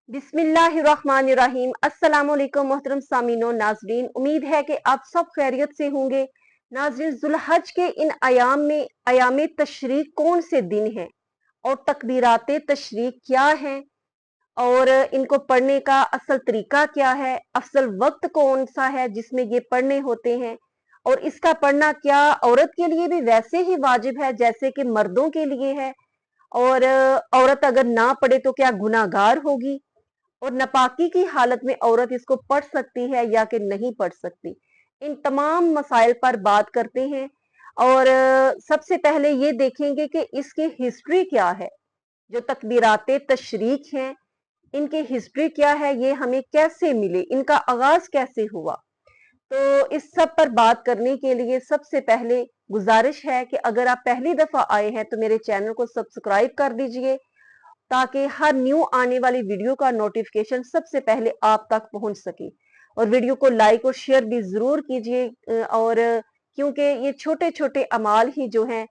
बिस्मिल्लाहिर्रहमानिर्रहीम। अस्सलाम वालेकुम मोहतरम सामीनो नाजरीन, उम्मीद है कि आप सब खैरियत से होंगे। नाजरीन, जुल्हज के इन अयाम में अयाम तशरीक कौन से दिन हैं और तकबीरात तशरीक क्या हैं और इनको पढ़ने का असल तरीका क्या है, असल वक्त कौन सा है जिसमें ये पढ़ने होते हैं, और इसका पढ़ना क्या औरत के लिए भी वैसे ही वाजिब है जैसे कि मर्दों के लिए है, और औरत अगर ना पढ़े तो क्या गुनाहगार होगी, और नापाकी की हालत में औरत इसको पढ़ सकती है या कि नहीं पढ़ सकती। इन तमाम मसाइल पर बात करते हैं। और सबसे पहले ये देखेंगे कि इसकी हिस्ट्री क्या है। जो तकबीरात तशरीक हैं, इनकी हिस्ट्री क्या है, ये हमें कैसे मिले, इनका आगाज कैसे हुआ। तो इस सब पर बात करने के लिए सबसे पहले गुजारिश है कि अगर आप पहली दफा आए हैं तो मेरे चैनल को सब्सक्राइब कर दीजिए, ताकि हर न्यू आने वाली वीडियो का नोटिफिकेशन सबसे पहले आप तक पहुंच सके। और वीडियो को लाइक और शेयर भी जरूर कीजिए। और क्योंकि ये छोटे छोटे अमाल ही जो हैं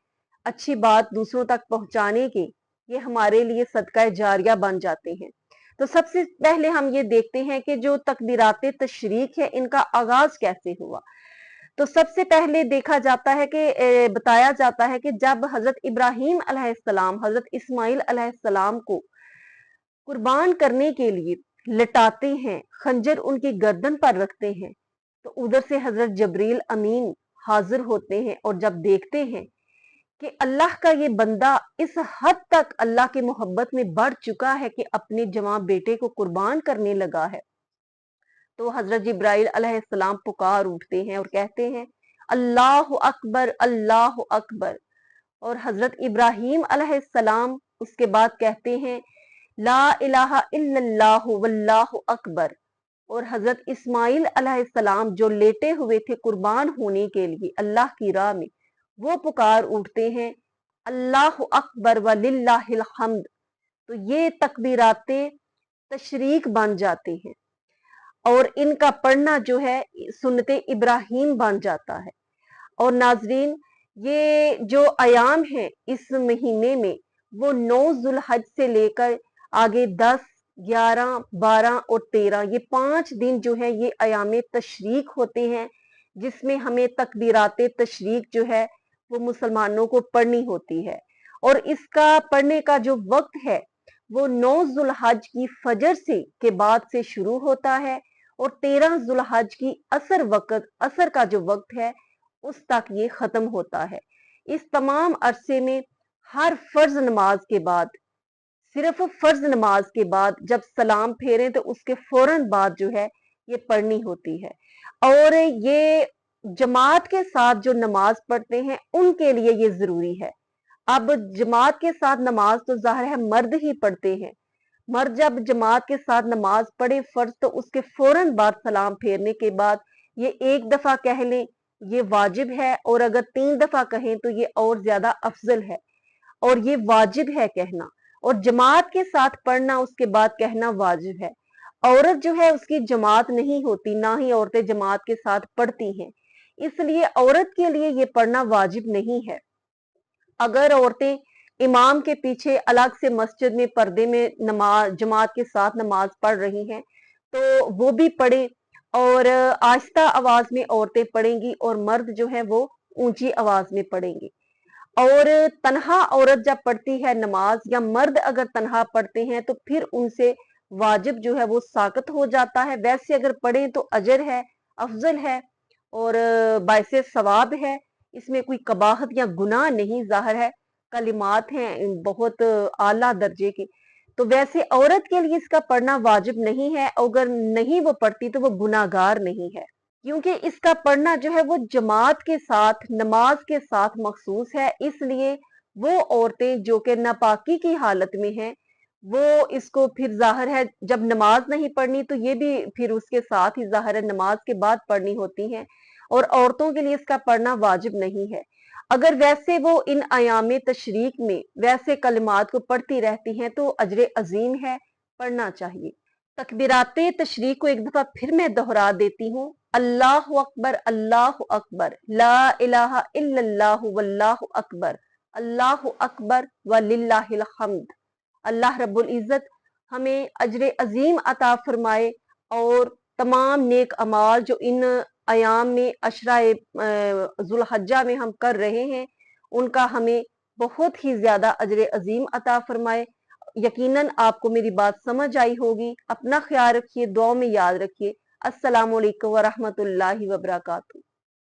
अच्छी बात दूसरों तक पहुंचाने के, ये हमारे लिए सदका जारिया बन जाते हैं। तो सबसे पहले हम ये देखते हैं कि जो तकबीरात तशरीक है, इनका आगाज कैसे हुआ। तो सबसे पहले देखा जाता है कि बताया जाता है कि जब हजरत इब्राहीम अलैहिस्सलाम हजरत इस्माइल अलैहिस्सलाम को कुर्बान करने के लिए लटाते हैं, खंजर उनकी गर्दन पर रखते हैं, तो उधर से हजरत जबरील अमीन हाजिर होते हैं और जब देखते हैं कि अल्लाह का ये बंदा इस हद तक अल्लाह की मोहब्बत में बढ़ चुका है कि अपने जवान बेटे को कुर्बान करने लगा है, तो हजरत जिब्राइल अलैहिस्सलाम पुकार उठते हैं और कहते हैं अल्लाह अकबर अल्लाह अकबर। और हजरत इब्राहीम अलैहिस्सलाम उसके बाद कहते हैं ला इलाहा इल्लल्लाह वल्लाहु अकबर। और हजरत इस्माइल अलैहिस्सलाम जो लेटे हुए थे कुर्बान होने के लिए अल्लाह की राह में, वो पुकार उठते हैं अल्लाह अकबर व लिल्लाहिल हम्द। तो ये तकबीराते तशरीक बन जाते हैं और इनका पढ़ना जो है सुन्नते इब्राहीम बन जाता है। और नाजरीन, ये जो अयाम है इस महीने में, वो 9 जुल्हज से लेकर आगे 10, 11, 12 और 13, ये 5 दिन जो है ये अयाम तशरीक होते हैं, जिसमें हमें तकबीरात तशरीक जो है वो मुसलमानों को पढ़नी होती है। और इसका पढ़ने का जो वक्त है वो 9 जुल्हज की फजर से के बाद से शुरू होता है और 13 जुल्हज की असर का जो वक्त है उस तक ये खत्म होता है। इस तमाम अरसे में हर फर्ज नमाज के बाद, सिर्फ फर्ज नमाज के बाद जब सलाम फेरें तो उसके फौरन बाद जो है ये पढ़नी होती है। और ये जमात के साथ जो नमाज पढ़ते हैं उनके लिए ये जरूरी है। अब जमात के साथ नमाज तो जाहिर है मर्द ही पढ़ते हैं। मर्द जब जमात के साथ नमाज पढ़े फर्ज, तो उसके फौरन बाद सलाम फेरने के बाद ये एक दफा कह लें, ये वाजिब है। और अगर 3 दफा कहें तो ये और ज्यादा अफजल है, और ये वाजिब है कहना। और जमात के साथ पढ़ना उसके बाद कहना वाजिब है। औरत जो है उसकी जमात नहीं होती, ना ही औरतें जमात के साथ पढ़ती हैं, इसलिए औरत के लिए ये पढ़ना वाजिब नहीं है। अगर औरतें इमाम के पीछे अलग से मस्जिद में पर्दे में नमाज जमात के साथ नमाज पढ़ रही हैं तो वो भी पढ़े, और आहिस्ता आवाज में औरतें पढ़ेंगी और मर्द जो है वो ऊंची आवाज में पढ़ेंगे। और तन्हा औरत जब पढ़ती है नमाज, या मर्द अगर तन्हा पढ़ते हैं, तो फिर उनसे वाजिब जो है वो साकत हो जाता है। वैसे अगर पढ़ें तो अजर है, अफजल है और बाइसे सवाब है, इसमें कोई कबाहत या गुनाह नहीं। जाहिर है कलिमात हैं बहुत आला दर्जे के, तो वैसे औरत के लिए इसका पढ़ना वाजिब नहीं है। अगर नहीं वो पढ़ती तो वो गुनाहगार नहीं है, क्योंकि इसका पढ़ना जो है वो जमात के साथ नमाज के साथ मखसूस है। इसलिए वो औरतें जो कि नापाकी की हालत में हैं, वो इसको फिर जाहिर है जब नमाज नहीं पढ़नी तो ये भी फिर उसके साथ ही जाहिर है नमाज के बाद पढ़नी होती हैं, और औरतों के लिए इसका पढ़ना वाजिब नहीं है। अगर वैसे वो इन अयाम तशरीक में वैसे कलिमात को पढ़ती रहती हैं तो अजर अजीम है, पढ़ना चाहिए। तकबीरात तशरीक को एक दफा फिर मैं दोहरा देती हूँ। अल्लाह अकबर ला इलाहा इल्लल्लाहु वल्लाहु अकबर, अल्लाह अकबर व लिल्लाहिल हम्द। अल्लाह रब्बुल इज्जत हमें अजर अजीम अता फरमाए और तमाम नेक अमाल जो इन अयाम में अशरा जुल्हज्जा में हम कर रहे हैं उनका हमें बहुत ही ज्यादा अजर अजीम अता फरमाए। यकीनन आपको मेरी बात समझ आई होगी। अपना ख्याल रखिए, दुआ में याद रखिए। अस्सलामु अलैकुम व रहमतुल्लाहि व बरकातुहू।